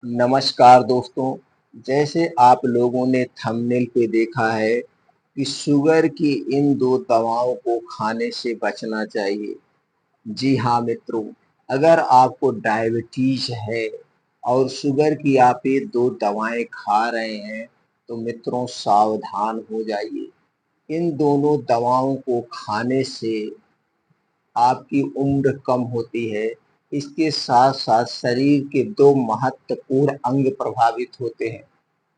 नमस्कार दोस्तों। जैसे आप लोगों ने थंबनेल पे देखा है कि शुगर की इन 2 दवाओं को खाने से बचना चाहिए। जी हाँ मित्रों, अगर आपको डायबिटीज है और शुगर की आप ये 2 दवाएँ खा रहे हैं, तो मित्रों सावधान हो जाइए। इन दोनों दवाओं को खाने से आपकी उम्र कम होती है। इसके साथ-साथ शरीर के 2 महत्वपूर्ण अंग प्रभावित होते हैं।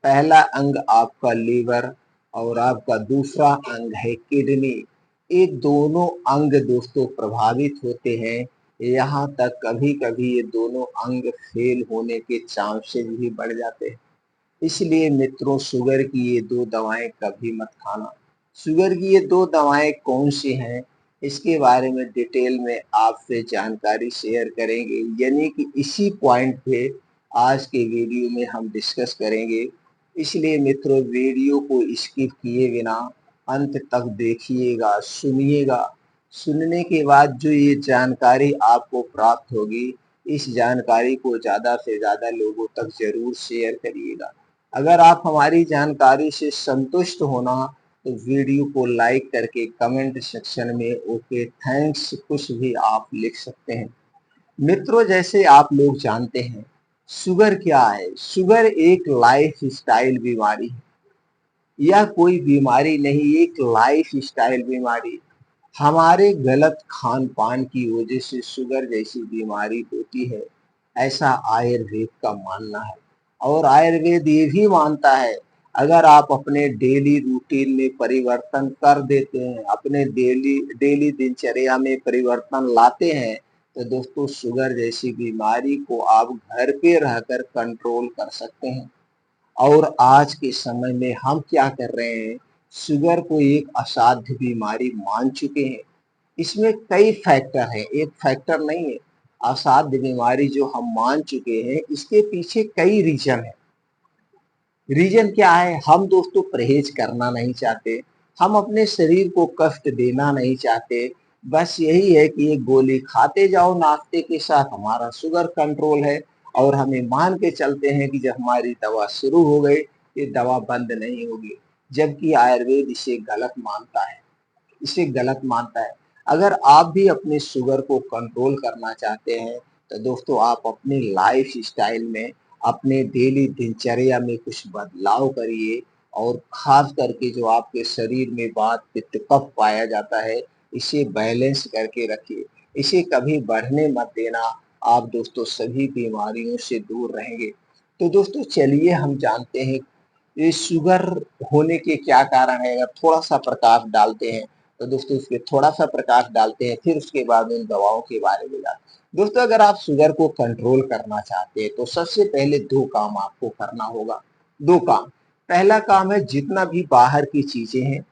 पहला अंग आपका लीवर और आपका दूसरा अंग है किडनी। ये दोनों अंग दोस्तों प्रभावित होते हैं। यहाँ तक कभी-कभी ये दोनों अंग फेल होने के चांसेस भी बढ़ जाते हैं। इसलिए मित्रों शुगर की ये 2 दवाएँ कभी मत खाना। शुगर की ये 2 दवाएँ कौन-सी हैं, इसके बारे में डिटेल में आपसे जानकारी शेयर करेंगे। यानी कि इसी पॉइंट पे आज के वीडियो में हम डिस्कस करेंगे। इसलिए मित्रों वीडियो को स्किप किए बिना अंत तक देखिएगा, सुनिएगा। सुनने के बाद जो ये जानकारी आपको प्राप्त होगी, इस जानकारी को ज़्यादा से ज़्यादा लोगों तक ज़रूर शेयर करिएगा। अगर आप हमारी जानकारी से संतुष्ट हो ना, तो वीडियो को लाइक करके कमेंट सेक्शन में ओके थैंक्स कुछ भी आप लिख सकते हैं। मित्रों जैसे आप लोग जानते हैं, शुगर क्या है? शुगर एक लाइफ़स्टाइल बीमारी है। यह कोई बीमारी नहीं, एक लाइफ़स्टाइल बीमारी। हमारे गलत खान-पान की वजह से शुगर जैसी बीमारी होती है, ऐसा आयुर्वेद का मानना है। और आयुर्वेद ये भी मानता है, अगर आप अपने डेली रूटीन में परिवर्तन कर देते हैं, अपने डेली डेली दिनचर्या में परिवर्तन लाते हैं, तो दोस्तों शुगर जैसी बीमारी को आप घर पे रहकर कंट्रोल कर सकते हैं। और आज के समय में हम क्या कर रहे हैं, शुगर को एक असाध्य बीमारी मान चुके हैं। इसमें कई फैक्टर हैं, एक फैक्टर नहीं है। असाध्य बीमारी जो हम मान चुके हैं, इसके पीछे कई रीज़न हैं। रीज़न क्या है? हम दोस्तों परहेज़ करना नहीं चाहते, हम अपने शरीर को कष्ट देना नहीं चाहते। बस यही है कि एक गोली खाते जाओ नाश्ते के साथ, हमारा शुगर कंट्रोल है और हमें मान के चलते हैं कि जब हमारी दवा शुरू हो गई, ये दवा बंद नहीं होगी। जबकि आयुर्वेद इसे गलत मानता है। इसे गलत मानता है। अगर आप भी अपने शुगर को कंट्रोल करना चाहते हैं, तो दोस्तों आप अपनी लाइफ़स्टाइल में, अपने डेली दिनचर्या में कुछ बदलाव करिए और ख़ास करके जो आपके शरीर में वात, पित्त, कफ पाया जाता है, इसे बैलेंस करके रखिए। इसे कभी बढ़ने मत देना, आप दोस्तों सभी बीमारियों से दूर रहेंगे। तो दोस्तों चलिए हम जानते हैं ये शुगर होने के क्या कारण है, अगर थोड़ा-सा प्रकाश डालते हैं, तो दोस्तों इसमें थोड़ा-सा प्रकाश डालते हैं, फिर उसके बाद उन दवाओं के बारे में जानते हैं। दोस्तों अगर आप शुगर को कंट्रोल करना चाहते हैं, तो सबसे पहले 2 काम आपको करना होगा। 2 काम, पहला काम है जितना भी बाहर की चीज़ें हैं,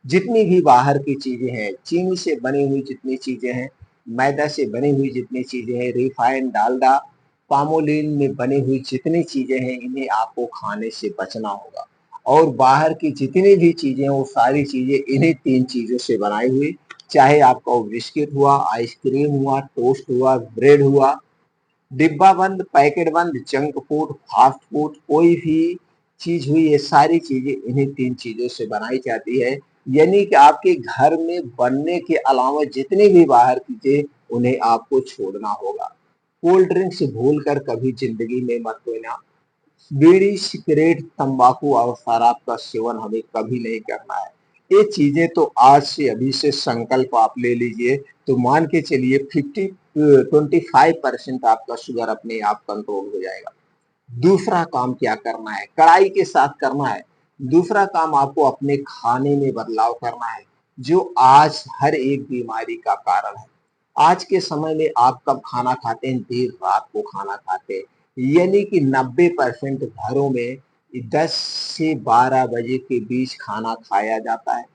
जितनी भी बाहर की चीज़ें हैं, चीनी से बनी हुई जितनी चीज़ें हैं, मैदा से बनी हुई जितनी चीज़ें हैं, रिफाइंड, डालडा, पामोलिन में बनी हुई जितनी चीज़ें हैं, इन्हें आपको खाने से बचना होगा। और बाहर की जितनी भी चीज़ें हैं, वो सारी चीज़ें इन्हीं 3 चीज़ों से बनाई हुई, चाहे आपका वो बिस्किट हुआ, आइसक्रीम हुआ, टोस्ट हुआ, ब्रेड हुआ, डिब्बा बंद, पैकेट बंद, जंक फूड, फास्ट फूड, कोई भी चीज़ हुई, ये सारी चीज़ें इन्हीं 3 चीज़ों से बनाई जाती है। यानी कि आपके घर में बनने के अलावा जितनी भी बाहर चीज़ें, उन्हें आपको छोड़ना होगा। कोल्ड ड्रिंक्स भूलकर कभी ज़िंदगी में मत पीना। बीड़ी, सिगरेट, तंबाकू और शराब का सेवन हमें कभी नहीं करना है। ये चीज़ें तो आज से अभी से संकल्प आप ले लीजिए, तो मान के चलिए 25% आपका शुगर अपने आप कंट्रोल हो जाएगा। दूसरा काम क्या करना है? कड़ाई के साथ करना है। दूसरा काम आपको अपने खाने में बदलाव करना है, जो आज हर एक बीमारी का कारण है। आज के समय में आप कब खाना खाते हैं? देर रात को खाना खाते हैं। यानी कि 90% घरों में 10 से 12 बजे के बीच खाना खाया जाता है।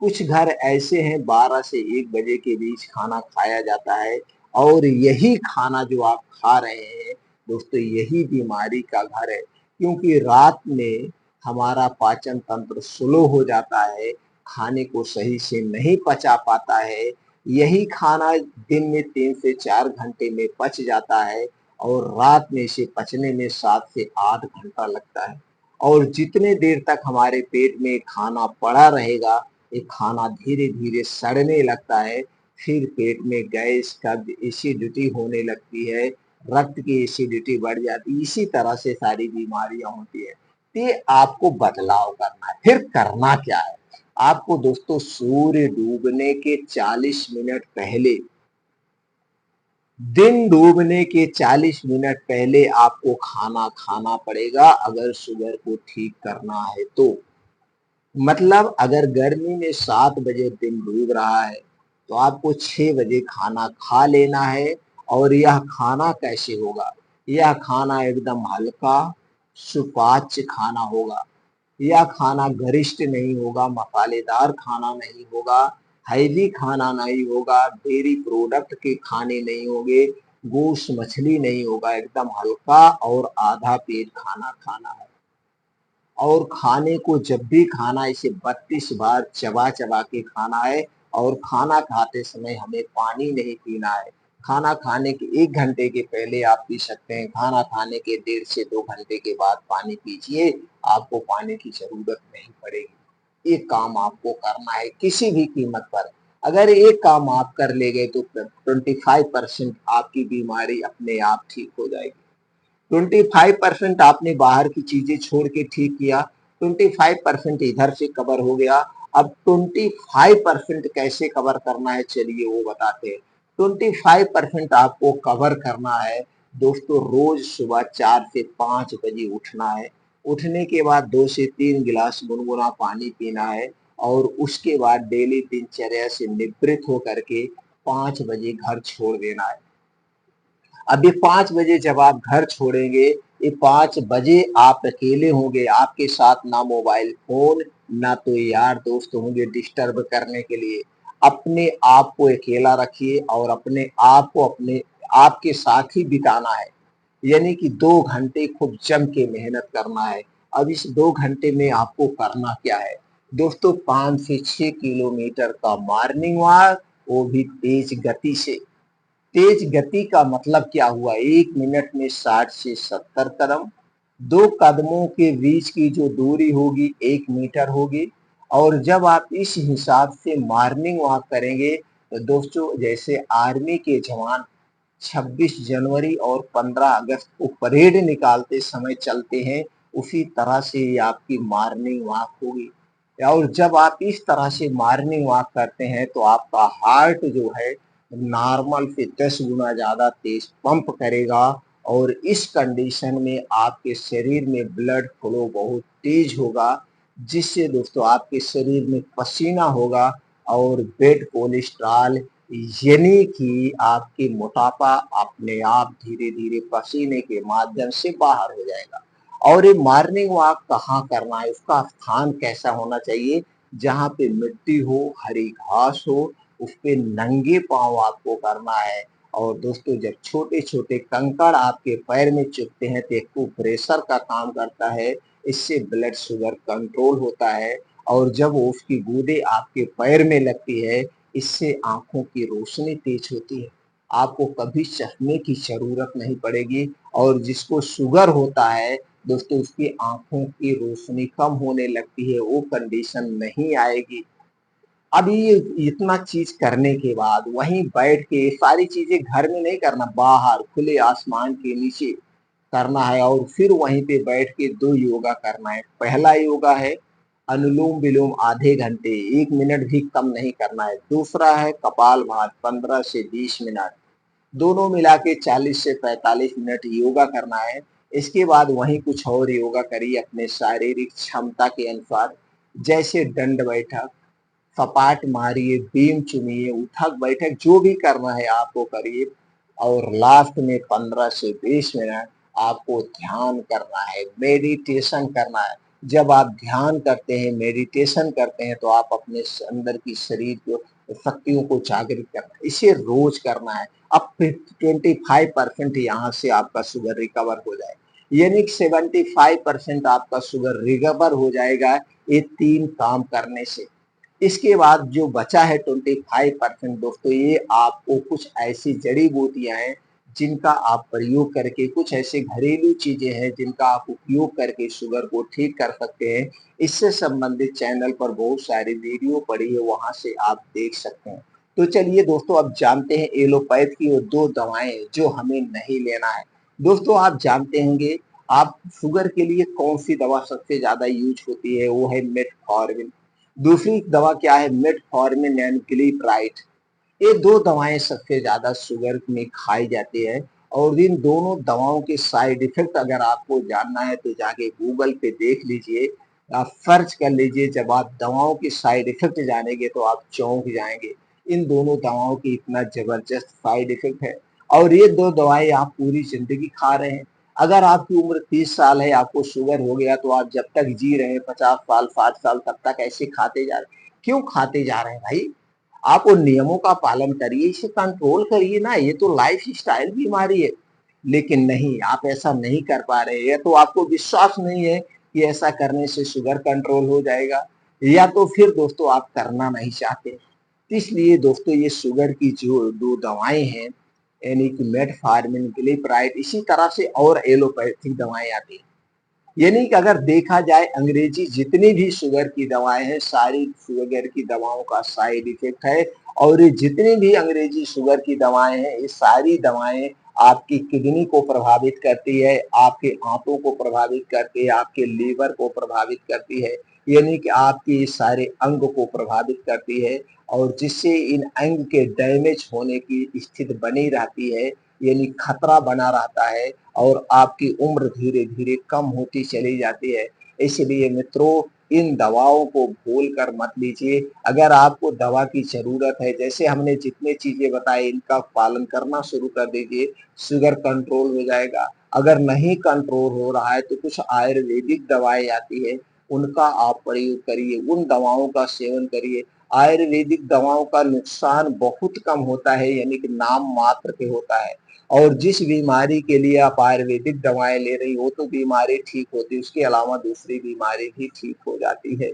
कुछ घर ऐसे हैं 12 से 1 बजे के बीच खाना खाया जाता है और यही खाना जो आप खा रहे हैं, दोस्तों यही बीमारी का घर है। क्योंकि रात में हमारा पाचन तंत्र स्लो हो जाता है, खाने को सही से नहीं पचा पाता है। यही खाना दिन में 3 से 4 घंटे में पच जाता है और रात में इसे पचने में 7 से 8 घंटा लगता है। और जितने देर तक हमारे पेट में खाना पड़ा रहेगा, ये खाना धीरे-धीरे सड़ने लगता है, फिर पेट में गैस, कब्ज, एसिडिटी होने लगती है, रक्त की एसिडिटी बढ़ जाती है, इसी तरह से सारी बीमारियां होती है। तो ये आपको बदलाव करना है। फिर करना क्या है? आपको दोस्तों सूर्य डूबने के 40 मिनट पहले, दिन डूबने के 40 मिनट पहले आपको खाना खाना पड़ेगा, अगर शुगर को ठीक करना है तो। मतलब अगर गर्मी में 7 बजे दिन डूब रहा है, तो आपको 6 बजे खाना खा लेना है। और यह खाना कैसे होगा? यह खाना एकदम हल्का, सुपाच्य खाना होगा। यह खाना गरिष्ठ नहीं होगा, मसालेदार खाना नहीं होगा, हैवी खाना नहीं होगा, डेयरी प्रोडक्ट के खाने नहीं होंगे, गोश्त मछली नहीं होगा, एकदम हल्का और आधा पेट खाना खाना है। और खाने को जब भी खाना, इसे 32 बार चबा चबा के खाना है। और खाना खाते समय हमें पानी नहीं पीना है। खाना खाने के 1 घंटे के पहले आप पी सकते हैं, खाना खाने के 1.5 से 2 घंटे के बाद पानी पीजिए, आपको पानी की जरूरत नहीं पड़ेगी। ये काम आपको करना है किसी भी कीमत पर। अगर ये काम आप कर ले गए तो 25% आपकी बीमारी अपने आप ठीक हो जाएगी। 25% आपने बाहर की चीजें छोड़ के ठीक किया, 25% इधर से कवर हो गया। अब 25% कैसे कवर करना है, चलिए वो बताते हैं। 25% आपको कवर करना है दोस्तों, रोज सुबह 4 से 5 बजे उठना है। उठने के बाद 2 से 3 गिलास गुनगुना पानी पीना है। और उसके बाद डेली दिनचर्या से निवृत्त होकर के 5 बजे घर छोड़ देना है। अब ये 5 बजे जब आप घर छोड़ेंगे, ये 5 बजे आप अकेले होंगे, आपके साथ ना मोबाइल फोन, ना तो यार दोस्त होंगे डिस्टर्ब करने के लिए। अपने आप को अकेला रखिए और अपने आप को अपने आपके साथ ही बिताना है। यानी कि 2 घंटे खूब जम के मेहनत करना है। अब इस 2 घंटे में आपको करना क्या है? दोस्तों 5 से 6 किलोमीटर का मॉर्निंग वॉक, वो भी तेज गति से। तेज गति का मतलब क्या हुआ? 1 मिनट में 60 से 70 कदम। 2 कदमों के बीच की जो दूरी होगी 1 मीटर होगी। और जब आप इस हिसाब से मॉर्निंग वॉक करेंगे, तो दोस्तों जैसे आर्मी के जवान 26 जनवरी और 15 अगस्त को परेड निकालते समय चलते हैं, उसी तरह से ये आपकी मॉर्निंग वॉक होगी। और जब आप इस तरह से मॉर्निंग वॉक करते हैं, तो आपका हार्ट जो है नॉर्मल से 10 गुना ज़्यादा तेज पंप करेगा। और इस कंडीशन में आपके शरीर में ब्लड फ्लो बहुत तेज होगा, जिससे दोस्तों आपके शरीर में पसीना होगा। और बेड कोलेस्ट्रॉल, यानी कि आपके मोटापा अपने आप धीरे धीरे पसीने के माध्यम से बाहर हो जाएगा। और ये मॉर्निंग वॉक कहाँ करना है, उसका स्थान कैसा होना चाहिए? जहाँ पे मिट्टी हो, हरी घास हो, उस पे नंगे पाँव आपको करना है। और दोस्तों जब छोटे छोटे कंकड़ आपके पैर में चुभते हैं, तो एक प्रेशर का काम करता है, इससे ब्लड शुगर कंट्रोल होता है। और जब उसकी बूंदें आपके पैर में लगती है, इससे आंखों की रोशनी तेज होती है, आपको कभी चश्मे की जरूरत नहीं पड़ेगी। और जिसको शुगर होता है दोस्तों, उसकी आंखों की रोशनी कम होने लगती है, वो कंडीशन नहीं आएगी। अभी ये इतना चीज करने के बाद वहीं बैठ के सारी चीजें घर में नहीं करना, बाहर खुले आसमान के नीचे करना है। और फिर वहीं पे बैठ के 2 योगा करना है। पहला योगा है अनुलोम विलोम आधे घंटे, 1 मिनट भी कम नहीं करना है। दूसरा है कपालभाति 15 से 20 मिनट, दोनों मिला के 40 से 45 मिनट योगा करना है। इसके बाद वहीं कुछ और योगा करिए अपने शारीरिक क्षमता के अनुसार, जैसे दंड बैठक, सपाट मारिए, बीम चुनिए, उठक बैठक, जो भी करना है आपको करिए। और लास्ट में 15 से 20 मिनट आपको ध्यान करना है, मेडिटेशन करना है। जब आप ध्यान करते हैं, मेडिटेशन करते हैं, तो आप अपने अंदर की शरीर को, शक्तियों को जागृत करना है। इसे रोज करना है। अब 25% यहाँ से आपका शुगर रिकवर हो जाए, यानी कि 75% आपका शुगर रिकवर हो जाएगा ये 3 काम करने से। इसके बाद जो बचा है 25% दोस्तों, ये आपको कुछ ऐसी जड़ी बूटियां हैं जिनका आप प्रयोग करके कुछ ऐसे घरेलू चीजें हैं जिनका आप उपयोग करके शुगर को ठीक कर सकते हैं। इससे संबंधित चैनल पर बहुत सारी वीडियो पड़ी है, वहाँ से आप देख सकते हैं। तो चलिए दोस्तों, अब जानते हैं एलोपैथ की वो 2 दवाएँ जो हमें नहीं लेना है। दोस्तों, आप जानते होंगे, आप शुगर के लिए कौन-सी दवा सबसे ज़्यादा यूज़ होती है, वो है मेटफॉर्मिन। दूसरी दवा क्या है, मेटफॉर्मिन एंड ग्लिसराइड। ये 2 दवाएँ सबसे ज़्यादा शुगर में खाई जाती है और इन दोनों दवाओं के साइड इफ़ेक्ट अगर आपको जानना है तो जाके गूगल पे देख लीजिए, आप सर्च कर लीजिए। जब आप दवाओं के साइड इफ़ेक्ट जानेंगे तो आप चौंक जाएँगे। इन दोनों दवाओं की इतना ज़बरदस्त साइड इफ़ेक्ट है और ये 2 दवाएँ आप पूरी ज़िंदगी खा रहे हैं। अगर आपकी उम्र 30 साल है, आपको शुगर हो गया तो आप जब तक जी रहे हैं 50 साल, 60 साल तब तक ऐसे खाते जा रहे हैं। क्यों खाते जा रहे हैं भाई? आप उन नियमों का पालन करिए, इसे कंट्रोल करिए ना, ये तो लाइफ़स्टाइल बीमारी है। लेकिन नहीं, आप ऐसा नहीं कर पा रहे हैं, या तो आपको विश्वास नहीं है कि ऐसा करने से शुगर कंट्रोल हो जाएगा, या तो फिर दोस्तों आप करना नहीं चाहते। इसलिए दोस्तों, ये शुगर की जो 2 दवाएँ हैं, यानी कि मेटफॉर्मिन, ग्लिसराइड, इसी तरह से और एलोपैथिक दवाएँ आती हैं। यानी कि अगर देखा जाए, अंग्रेजी जितनी भी शुगर की दवाएँ हैं, सारी शुगर की दवाओं का साइड इफ़ेक्ट है और ये जितनी भी अंग्रेजी शुगर की दवाएँ हैं, ये सारी दवाएँ आपकी किडनी को प्रभावित करती है, आपके आँतों को प्रभावित करती है, आपके लीवर को प्रभावित करती है, यानी कि आपके ये सारे अंग को प्रभावित करती है और जिससे इन अंग के डैमेज होने की स्थिति बनी रहती है, यानी खतरा बना रहता है और आपकी उम्र धीरे-धीरे कम होती चली जाती है। इसलिए मित्रों, इन दवाओं को भूल कर मत लीजिए। अगर आपको दवा की ज़रूरत है, जैसे हमने जितनी चीज़ें बताई, इनका पालन करना शुरू कर दीजिए, शुगर कंट्रोल हो जाएगा। अगर नहीं कंट्रोल हो रहा है तो कुछ आयुर्वेदिक दवाएँ आती हैं, उनका आप प्रयोग करिए, उन दवाओं का सेवन करिए। आयुर्वेदिक दवाओं का नुकसान बहुत कम होता है, यानी कि नाम मात्र के होता है। और जिस बीमारी के लिए आप आयुर्वेदिक दवाएँ ले रही हो, तो बीमारी ठीक होती है, उसके अलावा दूसरी बीमारी भी ठीक हो जाती है।